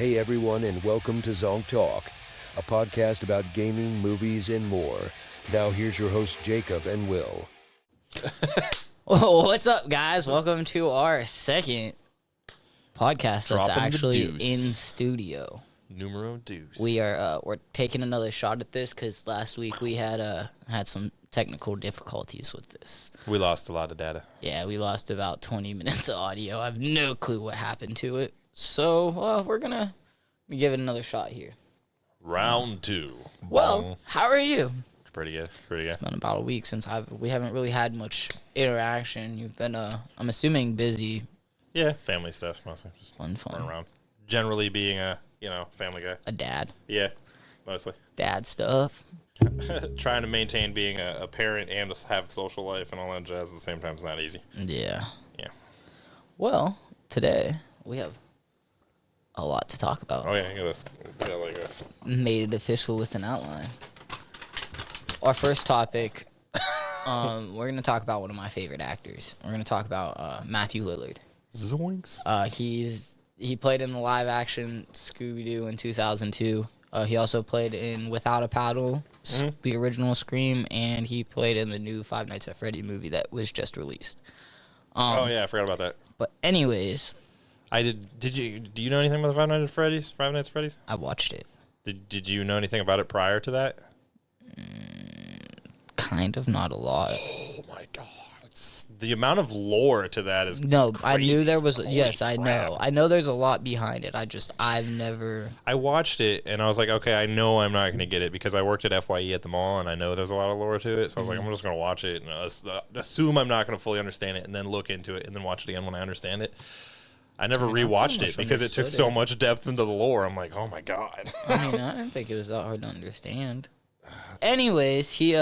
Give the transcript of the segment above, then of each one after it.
Hey everyone, and welcome to Zonked Talk, a podcast about gaming, movies, and more. Now here's your hosts Jacob and Will. Oh, what's up, guys? Welcome to our second podcast that's actually in studio. Numero deuce. We're taking another shot at this because last week we had some technical difficulties with this. We lost a lot of data. Yeah, we lost about 20 minutes of audio. I have no clue what happened to it. So we're gonna give it another shot here. Round two. Well, how are you? Pretty good. It's been about a week since we haven't really had much interaction. You've been I'm assuming busy. Yeah, family stuff mostly. Just fun. Run around. Generally being a family guy. A dad. Yeah, mostly. Dad stuff. Trying to maintain being a parent and to have a social life and all that jazz at the same time is not easy. Yeah. Yeah. Well, today we have a lot to talk about. Oh yeah, we got like a made it official with an outline. Our first topic, we're going to talk about one of my favorite actors. We're going to talk about Matthew Lillard. Zoinks. He played in the live-action Scooby-Doo in 2002. He also played in Without a Paddle, the original Scream, and he played in the new Five Nights at Freddy movie that was just released. Oh yeah, I forgot about that. But anyways, Do you know anything about the Five Nights at Freddy's? I watched it. Did you know anything about it prior to that? Kind of, not a lot. Oh my god. The amount of lore to that is No, crazy. I knew there was. Holy yes, I crap. know. I know there's a lot behind it. I've never. I watched it and I was like, okay, I know I'm not going to get it because I worked at FYE at the mall and I know there's a lot of lore to it. So I was like, I'm just going to watch it and assume I'm not going to fully understand it and then look into it and then watch it again when I understand it. I never rewatched it because it took so much depth into the lore. I'm like, oh my god. I mean, I didn't think it was that hard to understand. Anyways, he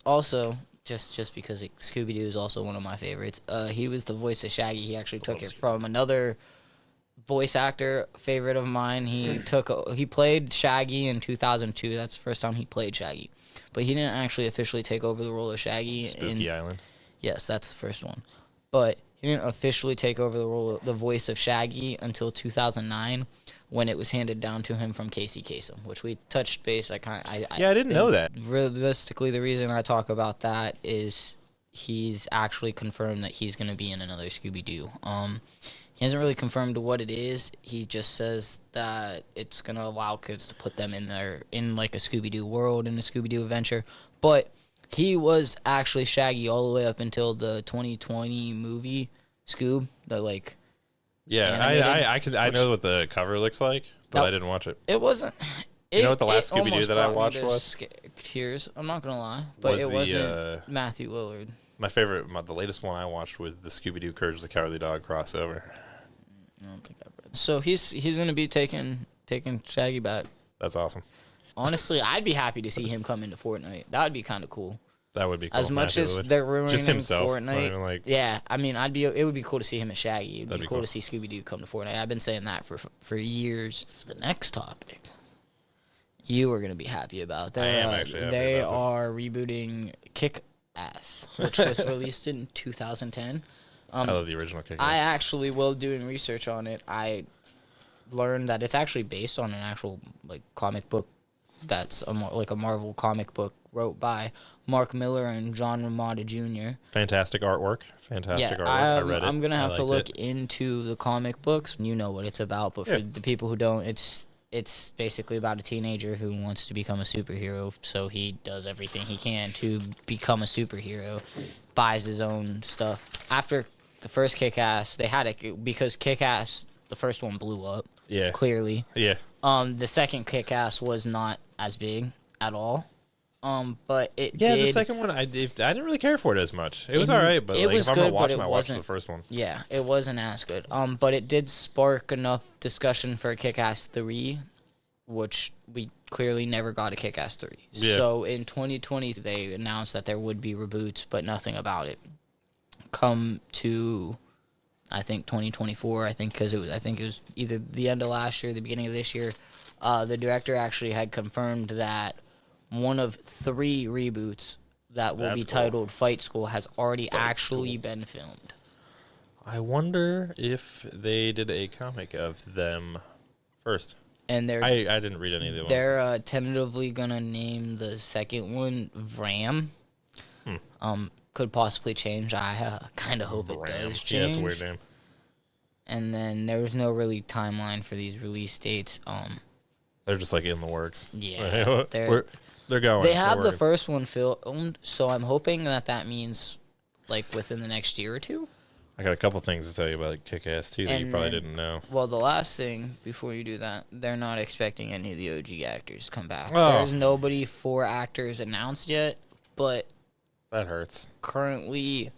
also just because Scooby-Doo is also one of my favorites. He was the voice of Shaggy. He actually took it from another voice actor favorite of mine. He played Shaggy in 2002. That's the first time he played Shaggy, but he didn't actually officially take over the role of Shaggy. Spooky Island. Yes, that's the first one, but he didn't officially take over the voice of Shaggy until 2009. When it was handed down to him from Casey Kasem, which we touched base. I didn't know that. Realistically, the reason I talk about that is he's actually confirmed that he's going to be in another Scooby-Doo. He hasn't really confirmed what it is. He just says that it's going to allow kids to put them in like a Scooby-Doo world, in a Scooby-Doo adventure. But he was actually Shaggy all the way up until the 2020 movie, Scoob, Yeah, I know what the cover looks like, but I didn't watch it. It wasn't. You know what the last Scooby-Doo that I watched was? Tears. I'm not gonna lie, but it wasn't Matthew Lillard. My favorite, the latest one I watched was the Scooby-Doo Courage the Cowardly Dog crossover. I don't think I've read. So he's gonna be taking Shaggy back. That's awesome. Honestly, I'd be happy to see him come into Fortnite. That would be kind of cool. That would be cool. As much as they're ruining just himself, Fortnite. Yeah, I mean, it would be cool to see him as Shaggy. It'd be cool to see Scooby-Doo come to Fortnite. I've been saying that for years. The next topic, you are going to be happy about. I am actually happy They about this. are rebooting Kick-Ass, which was released in 2010. I love the original Kick-Ass. I actually, while doing research on it, I learned that it's actually based on an actual comic book that's a Marvel comic book wrote by Mark Miller and John Romita Jr. Fantastic artwork. Fantastic artwork. I read it. I'm going to have to look into the comic books. You know what it's about, but for the people who don't, it's basically about a teenager who wants to become a superhero, so he does everything he can to become a superhero, buys his own stuff. After the first Kick-Ass, they had it because Kick-Ass, the first one blew up, clearly. Yeah. The second Kick-Ass was not as big at all. But it did. The second one, I didn't really care for it as much. It was all right, but if I'm going to watch them, I watched the first one. Yeah, it wasn't as good. But it did spark enough discussion for Kick-Ass 3, which we clearly never got a Kick-Ass 3. Yeah. So in 2020, they announced that there would be reboots, but nothing about it. Come to, I think, 2024, because it was either the end of last year or the beginning of this year, the director actually had confirmed that one of 3 reboots that will be titled Fight School has already been filmed. I wonder if they did a comic of them first. And I didn't read any of the ones. They're tentatively gonna name the second one Vram. Could possibly change. I kind of hope it does change. Yeah, it's a weird name. And then there was no really timeline for these release dates. They're just like in the works. Yeah, they're going. They have the first one filmed, so I'm hoping that means like within the next year or two. I got a couple things to tell you about Kick-Ass 2 that you probably didn't know. Well, the last thing before you do that, they're not expecting any of the OG actors to come back. Oh. There's nobody for actors announced yet, but that hurts. Currently,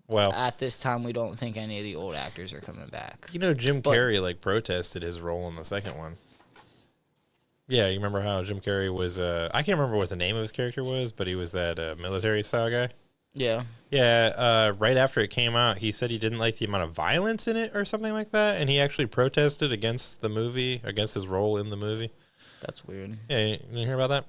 well, at this time, we don't think any of the old actors are coming back. You know, Jim Carrey like protested his role in the second one. Yeah, you remember how Jim Carrey was? I can't remember what the name of his character was, but he was that military style guy. Yeah. Yeah, right after it came out, he said he didn't like the amount of violence in it or something like that, and he actually protested against the movie, against his role in the movie. That's weird. Yeah, you hear about that?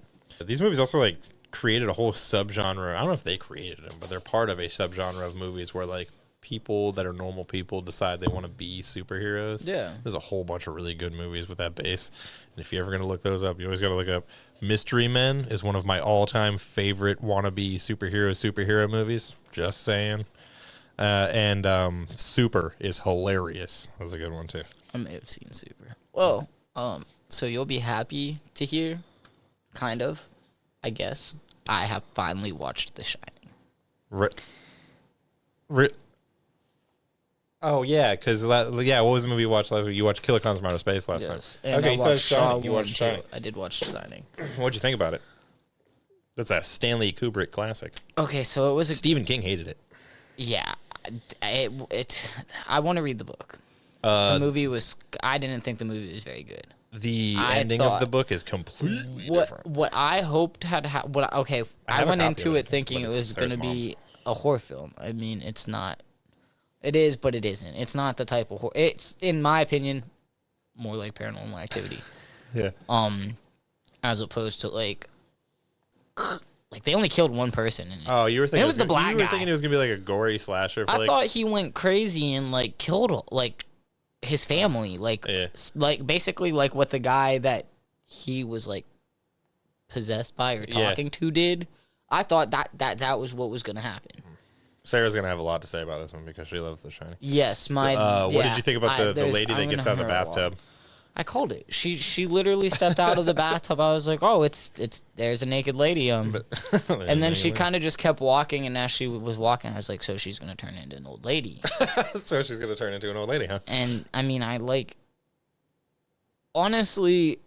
These movies also, like, created a whole subgenre. I don't know if they created them, but they're part of a subgenre of movies where, like, people that are normal people decide they want to be superheroes. Yeah. There's a whole bunch of really good movies with that base. And if you're ever going to look those up, you always got to look up Mystery Men is one of my all-time favorite wannabe superhero movies. Just saying. And Super is hilarious. That was a good one, too. I may have seen Super. Well, so you'll be happy to hear, kind of, I guess, I have finally watched The Shining. Oh, yeah, because, what was the movie you watched last week? You watched Killer Klowns from Outer Space last time. And okay, I watched Shining. You watched Shining. I did watch Shining. What'd you think about it? That's a Stanley Kubrick classic. Okay, so it was Stephen King hated it. Yeah. I want to read the book. The movie was... I didn't think the movie was very good. The ending of the book is completely different. What I hoped had... I went into it thinking it was going to be a horror film. I mean, it's not... It is, but it isn't. It's not the type of horror. It's, in my opinion, more like Paranormal Activity. Yeah. As opposed to like they only killed one person in it. Oh, you were thinking it was the black guy. You were thinking it was gonna be like a gory slasher. I thought he went crazy and like killed like his family, like basically like what the guy that he was like possessed by or talking to did. I thought that was what was gonna happen. Sarah's gonna have a lot to say about this one because she loves The Shining. Yes, what did you think about the lady that gets out of the bathtub? I called it. She literally stepped out of the bathtub. I was like, oh, it's there's a naked lady. And then she kind of just kept walking, and as she was walking, I was like, so she's gonna turn into an old lady. So she's gonna turn into an old lady, huh? And I mean, honestly,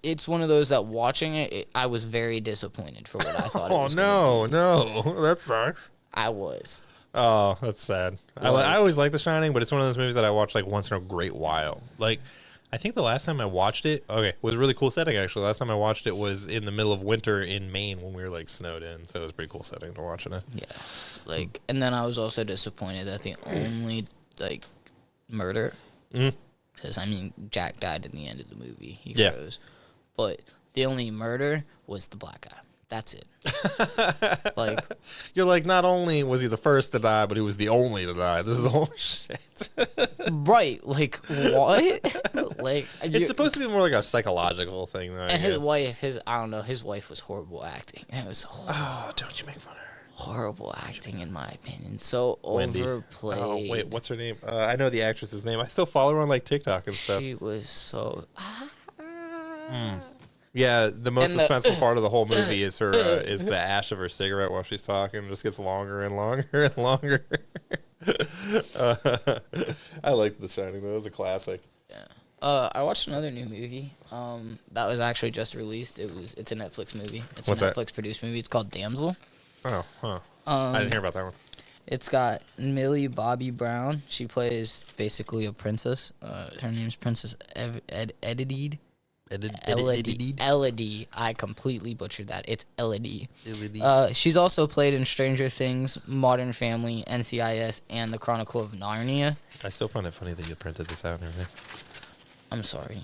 it's one of those that watching it, I was very disappointed for what I thought. It was no, that sucks. I was. Oh, that's sad. I always like The Shining, but it's one of those movies that I watch like once in a great while. Like, I think the last time I watched it, it was a really cool setting actually. Last time I watched it was in the middle of winter in Maine when we were like snowed in, so it was a pretty cool setting to watch it. Yeah, and then I was also disappointed that the only murder, because I mean Jack died in the end of the movie. He froze, but the only murder was the black guy. That's it. You're like, not only was he the first to die, but he was the only to die. This is all shit. Right. Like, what? It's supposed to be more like a psychological thing, though. And his wife, I don't know, his wife was horrible acting. It was oh, don't you make fun of her. Horrible acting, in my opinion. So Wendy. Overplayed. Oh, wait, what's her name? I know the actress's name. I still follow her on like TikTok and stuff. She was so... Yeah, the most suspenseful part of the whole movie is her is the ash of her cigarette while she's talking. It just gets longer and longer and longer. I like The Shining, though. It was a classic. Yeah. I watched another new movie that was actually just released. It's a Netflix movie. It's a Netflix produced movie. It's called Damsel. Oh, huh. I didn't hear about that one. It's got Millie Bobby Brown. She plays basically a princess. Her name's Princess Elodie. Elodie. I completely butchered that. It's Elodie. She's also played in Stranger Things, Modern Family, NCIS, and The Chronicle of Narnia. I still find it funny that you printed this out and everything. I'm sorry.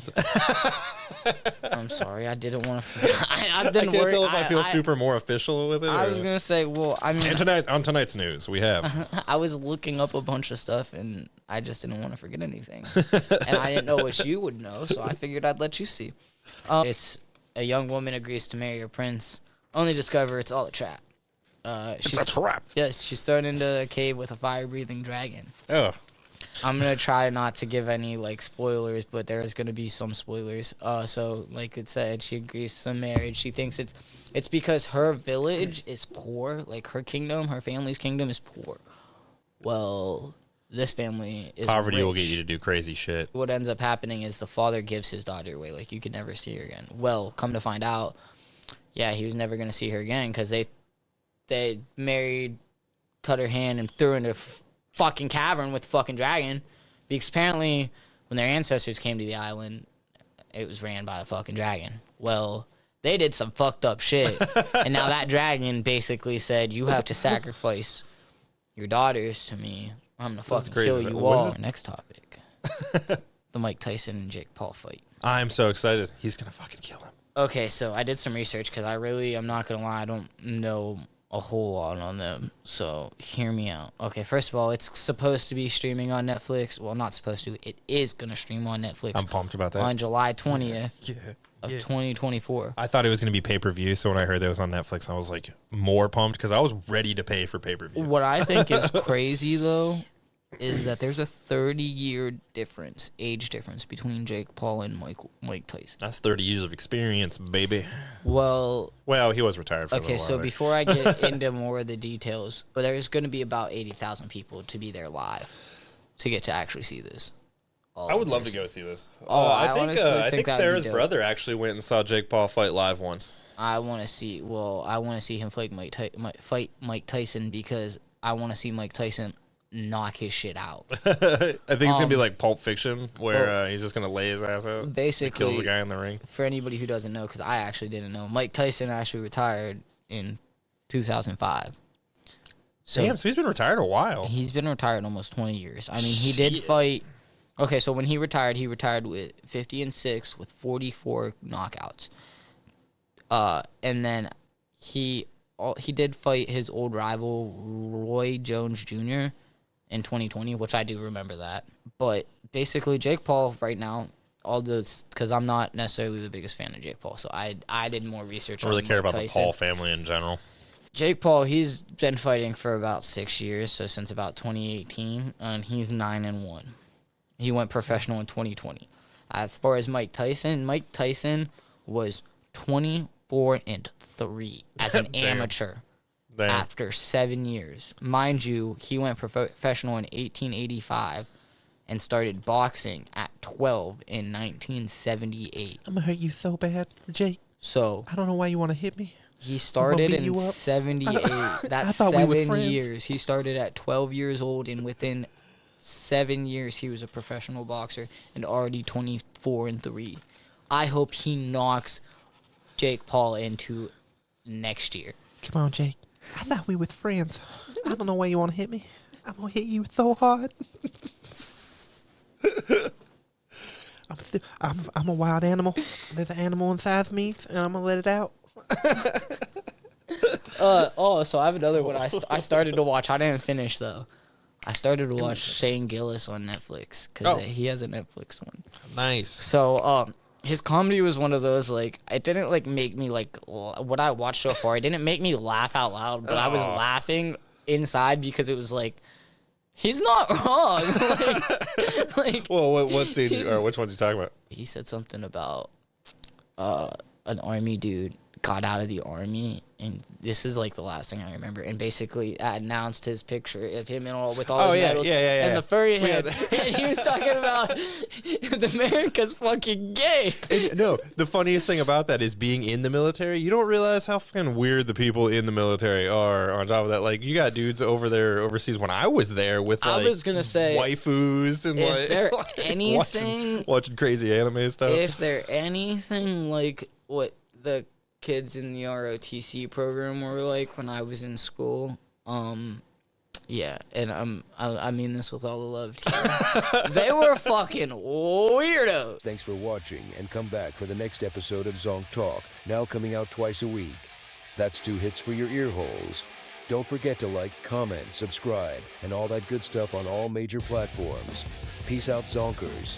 I'm sorry. I didn't want to. I've been I can't worried. tell if I feel super more official with it. I was gonna say, well, I mean, and on tonight's news, we have. I was looking up a bunch of stuff, and I just didn't want to forget anything, and I didn't know what you would know, so I figured I'd let you see. It's a young woman agrees to marry a prince, only discover it's all a trap. It's a trap. Yes, she's thrown into a cave with a fire-breathing dragon. Oh. I'm gonna try not to give any like spoilers, but there's gonna be some spoilers. So like it said, she agrees to the marriage. She thinks it's because her village is poor, like her kingdom, her family's kingdom is poor. Well, this family is poverty rich. will get you to do crazy shit. What ends up happening is the father gives his daughter away, like you could never see her again. Well, come to find out, yeah, he was never gonna see her again because they married, cut her hand, and threw her into fucking cavern with the fucking dragon, because apparently when their ancestors came to the island, it was ran by a fucking dragon. Well, they did some fucked up shit, and now that dragon basically said, you have to sacrifice your daughters to me. I'm gonna fucking kill you all. Next topic. The Mike Tyson and Jake Paul fight. I'm so excited. He's gonna fucking kill him. Okay, so I did some research because I'm not gonna lie, I don't know a whole lot on them, so hear me out. Okay, first of all, it's supposed to be streaming on Netflix. Well, not supposed to. It is going to stream on Netflix. I'm pumped about that. On July 20th of 2024. I thought it was going to be pay-per-view, so when I heard that it was on Netflix, I was like more pumped because I was ready to pay for pay-per-view. What I think is crazy, though, is that there's a 30-year age difference between Jake Paul and Mike Tyson. That's 30 years of experience, baby. Well, he was retired for a little while. So before I get into more of the details, but there's going to be about 80,000 people to be there live to get to actually see this. I would love to go see this. I think Sarah's brother actually went and saw Jake Paul fight live once. I want to see him fight Mike Tyson because I want to see Mike Tyson knock his shit out. I think it's gonna be like Pulp Fiction, where he's just gonna lay his ass out. Basically, kills the guy in the ring. For anybody who doesn't know, because I actually didn't know, Mike Tyson actually retired in 2005. So he's been retired a while. He's been retired almost 20 years. I mean, he did fight. Okay, so when he retired with 50-6 with 44 knockouts. And then he did fight his old rival Roy Jones Jr. in 2020, which I do remember that. But basically, Jake Paul right now, because I'm not necessarily the biggest fan of Jake Paul, so I did more research. I don't really care about Tyson. the Paul family in general. Jake Paul, he's been fighting for about 6 years, so since about 2018, and he's 9-1. He went professional in 2020. As far as Mike Tyson was 24-3 as an amateur. Damn. After 7 years. Mind you, he went professional in 1885 and started boxing at 12 in 1978. I'm going to hurt you so bad, Jake. So I don't know why you want to hit me. He started in 78. That's 7 years. He started at 12 years old, and within 7 years, he was a professional boxer and already 24-3. I hope he knocks Jake Paul into next year. Come on, Jake. I thought we were friends. I don't know why you want to hit me. I'm going to hit you so hard. I'm a wild animal. There's an animal inside me, and I'm going to let it out. So I have another one I started to watch. I didn't finish, though. I started to watch Shane Gillis on Netflix because he has a Netflix one. Nice. So, his comedy was one of those, like, it didn't, like, make me, like, what I watched so far, it didn't make me laugh out loud, but I was laughing inside because it was, like, he's not wrong. Well, what scene, or which one did you talk about? He said something about an army dude got out of the army, and this is like the last thing I remember, and basically announced his picture of him and all with all his medals and the furry head. And he was talking about the America's fucking gay. No, the funniest thing about that is being in the military. You don't realize how fucking weird the people in the military are. On top of that, like, you got dudes over there overseas when I was there with, like, I was gonna say waifus and if there anything watching crazy anime stuff. If there anything like what the kids in the ROTC program were like when I was in school, Yeah, and I mean this with all the love to you. They were fucking weirdos. Thanks for watching, and come back for the next episode of Zonked Talk, now coming out twice a week. That's 2 hits for your ear holes. Don't forget to like, comment, subscribe, and all that good stuff on all major platforms. Peace out, Zonkers.